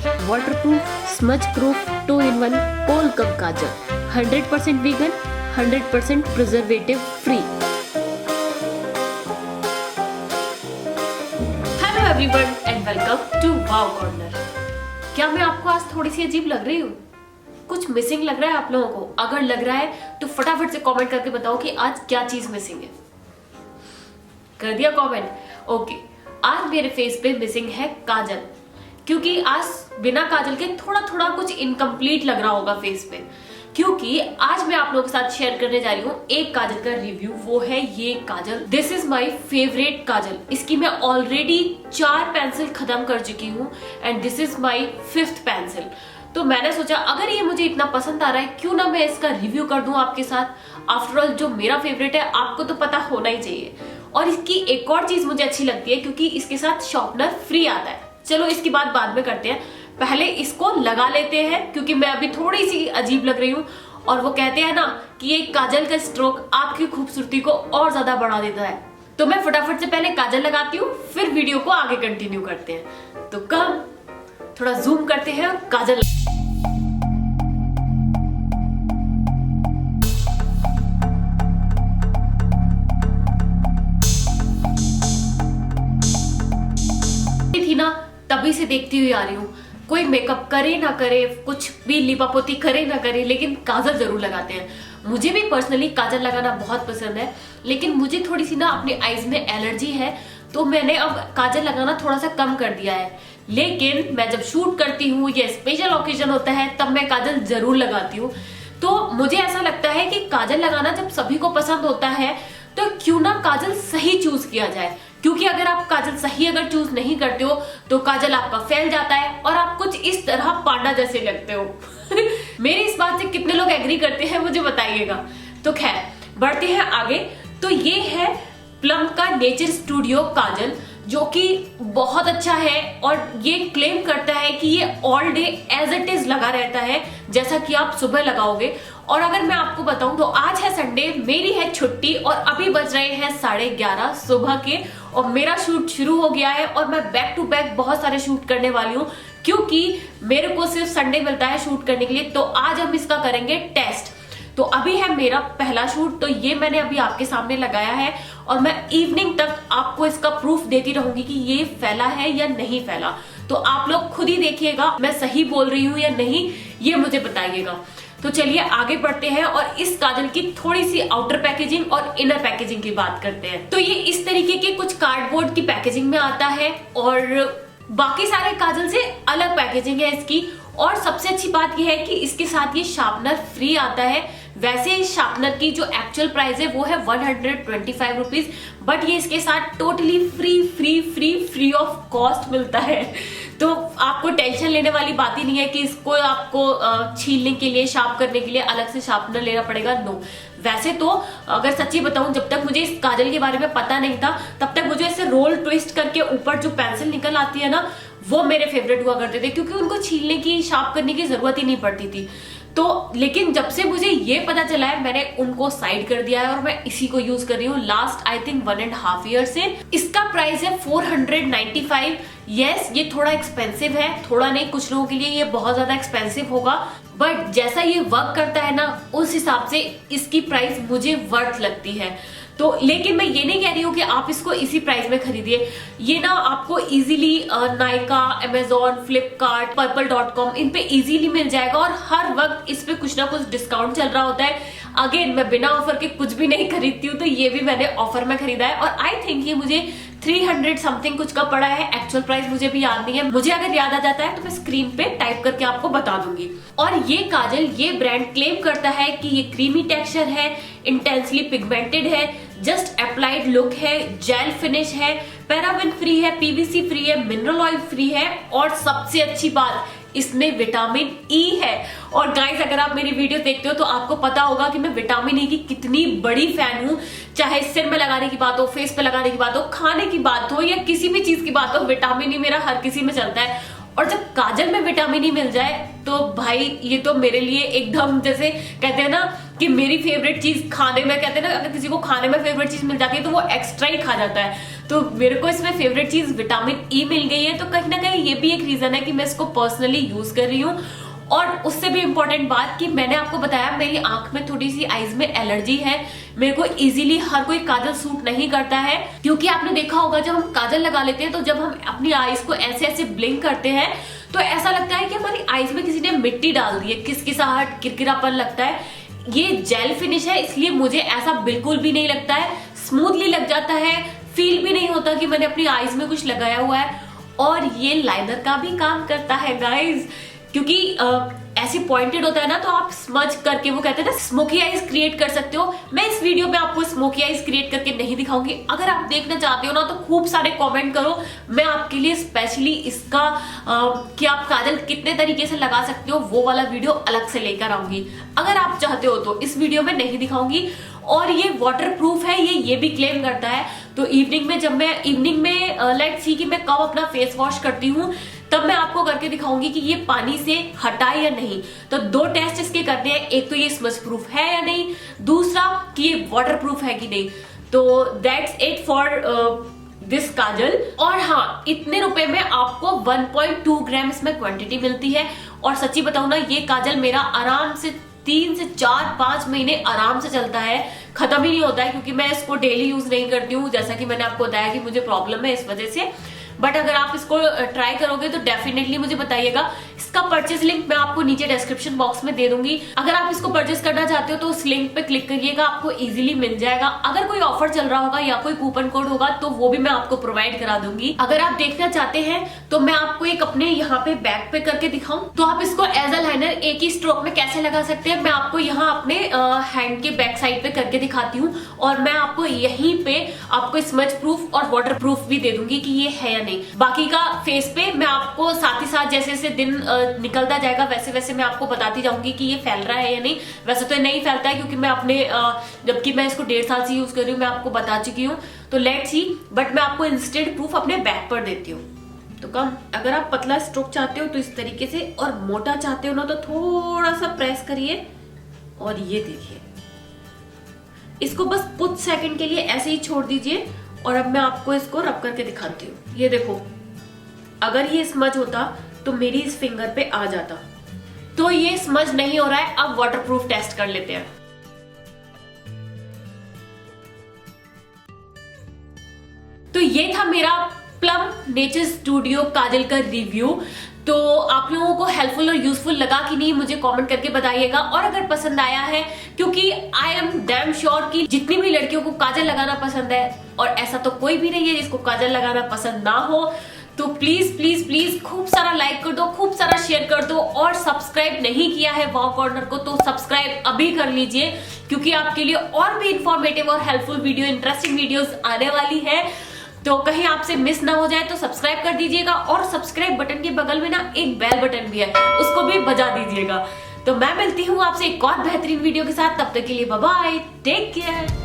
Waterproof smudge proof 2-in-1 kohl cup kajal, 100% vegan, 100% preservative free. Hello everyone and welcome to wow corner. क्या मैं आपको आज थोड़ी सी अजीब लग रही हूँ? कुछ मिसिंग लग रहा है आप लोगों को? अगर लग रहा है तो फटाफट से कमेंट करके बताओ कि आज क्या चीज मिसिंग है। कर दिया कमेंट? ओके, आज मेरे फेस पे मिसिंग है काजल, क्योंकि आज बिना काजल के थोड़ा थोड़ा कुछ इनकम्प्लीट लग रहा होगा फेस पे। क्योंकि आज मैं आप लोगों के साथ शेयर करने जा रही हूँ एक काजल का रिव्यू। वो है ये काजल। दिस इज माय फेवरेट काजल। इसकी मैं ऑलरेडी 4 पेंसिल खत्म कर चुकी हूँ and this is my 5th pencil. तो मैंने सोचा अगर ये मुझे इतना पसंद आ रहा है, क्यों ना मैं इसका रिव्यू कर दूं आपके साथ। आफ्टर ऑल जो मेरा फेवरेट है आपको तो पता होना ही चाहिए। और इसकी एक और चीज मुझे अच्छी लगती है क्योंकि इसके साथ शार्पनर फ्री आता है। चलो इसकी बात बाद में करते हैं, पहले इसको लगा लेते हैं क्योंकि मैं अभी थोड़ी सी अजीब लग रही हूँ। और वो कहते हैं ना कि ये काजल का स्ट्रोक आपकी खूबसूरती को और ज्यादा बढ़ा देता है। तो मैं फटाफट से पहले काजल लगाती हूँ, फिर वीडियो को आगे कंटिन्यू करते हैं। तो कम थोड़ा जूम करते हैं और काजल। थी ना तभी से देखती हुई आ रही हूँ। कोई मेकअप करे ना करे, कुछ भी लिपापोती करे ना करे, लेकिन काजल जरूर लगाते हैं। मुझे भी पर्सनली काजल लगाना बहुत पसंद है, लेकिन मुझे थोड़ी सी ना अपनी आईज में एलर्जी है, तो मैंने अब काजल लगाना थोड़ा सा कम कर दिया है। लेकिन मैं जब शूट करती हूँ या स्पेशल ओकेजन होता है तब मैं काजल जरूर लगाती हूँ। तो मुझे ऐसा लगता है कि काजल लगाना जब सभी को पसंद होता है तो क्यों ना काजल सही चूज किया जाए। क्योंकि अगर आप काजल सही अगर चूज नहीं करते हो तो काजल आपका फैल जाता है और आप कुछ इस तरह पांडा जैसे लगते हो। मेरी इस बात से कितने लोग एग्री करते हैं मुझे बताइएगा। तो खैर बढ़ते हैं आगे। तो ये है प्लम का नेचर स्टूडियो काजल, जो कि बहुत अच्छा है और ये क्लेम करता है कि ये all day as it is लगा रहता है, जैसा कि आप सुबह लगाओगे। और अगर मैं आपको बताऊं तो आज है संडे, मेरी है छुट्टी और अभी बज रहे हैं 11:30 सुबह के और मेरा शूट शुरू हो गया है और मैं बैक टू बैक बहुत सारे शूट करने वाली हूँ क्योंकि मेरे को सिर्फ संडे मिलता है शूट करने के लिए। तो आज हम इसका करेंगे टेस्ट। तो अभी है मेरा पहला शूट, तो ये मैंने अभी आपके सामने लगाया है और मैं इवनिंग तक आपको इसका प्रूफ देती रहूंगी कि ये फैला है या नहीं फैला। तो आप लोग खुद ही देखिएगा मैं सही बोल रही हूँ या नहीं, ये मुझे बताइएगा। तो चलिए आगे बढ़ते हैं और इस काजल की थोड़ी सी आउटर पैकेजिंग और इनर पैकेजिंग की बात करते हैं। तो ये इस तरीके के कुछ कार्डबोर्ड की पैकेजिंग में आता है और बाकी सारे काजल से अलग पैकेजिंग है इसकी। और सबसे अच्छी बात यह है कि इसके साथ ये शार्पनर फ्री आता है। वैसे इस शार्पनर की जो एक्चुअल प्राइस है वो है 125 रुपीज, बट ये इसके साथ टोटली फ्री ऑफ कॉस्ट मिलता है। तो आपको टेंशन लेने वाली बात ही नहीं है कि इसको आपको छीलने के लिए, शार्प करने के लिए अलग से शार्पनर लेना पड़ेगा। नो, वैसे तो अगर सच्ची बताऊं जब तक मुझे इस काजल के बारे में पता नहीं था तब तक मुझे ऐसे रोल ट्विस्ट करके ऊपर जो पेंसिल निकल आती है ना, वो मेरे फेवरेट हुआ करते थे क्योंकि उनको छीलने की, शार्प करने की जरूरत ही नहीं पड़ती थी। तो लेकिन जब से मुझे ये पता चला है मैंने उनको साइड कर दिया है और मैं इसी को यूज कर रही हूँ लास्ट आई थिंक 1.5 ईयर से। इसका प्राइस है 495। यस, ये थोड़ा एक्सपेंसिव है, थोड़ा नहीं, कुछ लोगों के लिए ये बहुत ज्यादा एक्सपेंसिव होगा, बट जैसा ये वर्क करता है ना उस हिसाब से इसकी प्राइस मुझे वर्थ लगती है। तो लेकिन मैं ये नहीं कह रही हूँ कि आप इसको इसी प्राइस में खरीदिए। ये ना आपको easily Nykaa, Amazon, Flipkart, purple.com इन पे इजीली मिल जाएगा और हर वक्त इस पे कुछ ना कुछ डिस्काउंट चल रहा होता है। अगेन मैं बिना ऑफर के कुछ भी नहीं खरीदती हूँ, तो ये भी मैंने ऑफर में खरीदा है और आई थिंक ये मुझे 300 समथिंग कुछ का पड़ा है। एक्चुअल प्राइस मुझे भी याद नहीं है, मुझे अगर याद आ जाता है तो मैं स्क्रीन पे टाइप करके आपको बता दूंगी। और ये काजल, ये ब्रांड क्लेम करता है कि ये क्रीमी टेक्सचर है, इंटेंसली पिगमेंटेड है, जस्ट अप्लाइड लुक है, जेल फिनिश है, पैराबेन फ्री है, पीवीसी फ्री है, मिनरल ऑयल फ्री है और सबसे अच्छी बात इसमें विटामिन ई है। और गाइस अगर आप मेरी वीडियो देखते हो तो आपको पता होगा कि मैं विटामिन ई की कितनी बड़ी फैन हूँ। चाहे सिर में लगाने की बात हो, फेस पे लगाने की बात हो, खाने की बात हो या किसी भी चीज की बात हो, विटामिन ई मेरा हर किसी में चलता है। और जब काजल में विटामिन ई मिल जाए तो भाई ये तो मेरे लिए एकदम, जैसे कहते हैं ना कि मेरी फेवरेट चीज खाने में, कहते हैं ना अगर किसी को खाने में फेवरेट चीज मिल जाती है तो वो एक्स्ट्रा ही खा जाता है। तो मेरे को इसमें फेवरेट चीज विटामिन ई मिल गई है, तो कहीं ना कहीं ये भी एक रीजन है कि मैं इसको पर्सनली यूज कर रही हूँ। और उससे भी इम्पोर्टेंट बात कि मैंने आपको बताया मेरी आंख में थोड़ी सी आईज में एलर्जी है, मेरे को इजीली हर कोई काजल सूट नहीं करता है। क्योंकि आपने देखा होगा जब हम काजल लगा लेते हैं तो जब हम अपनी आईज को ऐसे ऐसे ब्लिंक करते हैं तो ऐसा लगता है कि हमारी आईज में किसी ने मिट्टी डाल दी है, किसकिसाहट किरकिरापन लगता है। ये जेल फिनिश है इसलिए मुझे ऐसा बिल्कुल भी नहीं लगता है, स्मूथली लग जाता है, फील भी नहीं होता कि मैंने अपनी आईज में कुछ लगाया हुआ है। और ये लाइनर का भी काम करता है गाइज, क्योंकि ऐसे पॉइंटेड होता है ना तो आप स्मज करके, वो कहते हैं ना स्मोकी आईज क्रिएट कर सकते हो। मैं इस वीडियो में आपको स्मोकी आईज क्रिएट करके नहीं दिखाऊंगी, अगर आप देखना चाहते हो ना तो खूब सारे कमेंट करो, मैं आपके लिए स्पेशली इसका कि आप काजल कितने तरीके से लगा सकते हो वो वाला वीडियो अलग से लेकर आऊंगी। अगर आप चाहते हो तो इस वीडियो में नहीं दिखाऊंगी। और ये वाटर प्रूफ है, ये भी क्लेम करता है। तो इवनिंग में, जब मैं इवनिंग में लेट्स सी कि मैं कब अपना फेस वॉश करती हूँ तब मैं आपको करके दिखाऊंगी कि ये पानी से हटा या नहीं। तो 2 टेस्ट इसके करने हैं, एक तो ये स्मज प्रूफ है या नहीं, दूसरा कि ये वाटर प्रूफ है कि नहीं। तो दैट्स इट फॉर दिस काजल। और हाँ, इतने रुपए में आपको 1.2 ग्राम इसमें क्वांटिटी मिलती है। और सच्ची बताऊं ना, ये काजल मेरा आराम से 3 से 4-5 महीने आराम से चलता है, खत्म ही नहीं होता है। क्योंकि मैं इसको डेली यूज नहीं करती हूँ, जैसा कि मैंने आपको बताया कि मुझे प्रॉब्लम है इस वजह से। बट अगर आप इसको ट्राई करोगे तो डेफिनेटली मुझे बताइएगा। इसका परचेज लिंक मैं आपको नीचे डिस्क्रिप्शन बॉक्स में दे दूंगी। अगर आप इसको परचेज करना चाहते हो तो उस लिंक पे क्लिक करिएगा, आपको इजीली मिल जाएगा। अगर कोई ऑफर चल रहा होगा या कोई कूपन कोड होगा तो वो भी मैं आपको प्रोवाइड करा दूंगी। अगर आप देखना चाहते हैं तो मैं आपको एक अपने यहाँ पे बैक पे करके दिखाऊं तो आप इसको एज अ लाइनर एक ही स्ट्रोक में कैसे लगा सकते हैं, मैं आपको यहाँ अपने हैंड के बैक साइड पे करके दिखाती हूँ। और मैं आपको यहीं पे आपको स्मज प्रूफ और वाटर प्रूफ भी दे दूंगी कि ये है या नहीं। बाकी का फेस पे मैं आपको साथ ही साथ जैसे जैसे दिन निकलता जाएगा वैसे वैसे मैं आपको बताती जाऊंगी कि ये फैल रहा है या नहीं। वैसे तो नहीं फैलता है क्योंकि मैं अपने जबकि मैं इसको 1.5 साल से यूज कर रही हूँ, मैं आपको बता चुकी हूँ। तो लेट्स सी, बट मैं आपको इंस्टेंट प्रूफ अपने बैक पर देती हूँ। तो कम, अगर आप पतला स्ट्रोक चाहते हो तो इस तरीके से, और मोटा चाहते हो ना तो थोड़ा सा प्रेस करिए। और ये देखिए, इसको बस कुछ सेकंड के लिए ऐसे ही छोड़ दीजिए। और अब मैं आपको इसको रब करके दिखाती हूँ। ये देखो, अगर ये स्मज होता तो मेरी इस फिंगर पे आ जाता। तो ये स्मज नहीं हो रहा है। अब वाटरप्रूफ टेस्ट कर लेते हैं। तो ये था मेरा प्लम नेचर स्टूडियो काजल का रिव्यू। तो आप लोगों को हेल्पफुल और यूजफुल लगा कि नहीं मुझे कमेंट करके बताइएगा। और अगर पसंद आया है, क्योंकि आई एम डैम श्योर कि जितनी भी लड़कियों को काजल लगाना पसंद है, और ऐसा तो कोई भी नहीं है जिसको काजल लगाना पसंद ना हो, तो प्लीज प्लीज प्लीज खूब सारा लाइक कर दो, खूब सारा शेयर कर दो। और सब्सक्राइब नहीं किया है वाव कॉर्नर को तो सब्सक्राइब अभी कर लीजिए, क्योंकि आपके लिए और भी इंफॉर्मेटिव और हेल्पफुल वीडियो, इंटरेस्टिंग वीडियोस आने वाली है। तो कहीं आपसे मिस ना हो जाए तो सब्सक्राइब कर दीजिएगा। और सब्सक्राइब बटन के बगल में ना एक बेल बटन भी है, उसको भी बजा दीजिएगा। तो मैं मिलती हूँ आपसे एक और बेहतरीन वीडियो के साथ। तब तक के लिए बाय बाय, टेक केयर।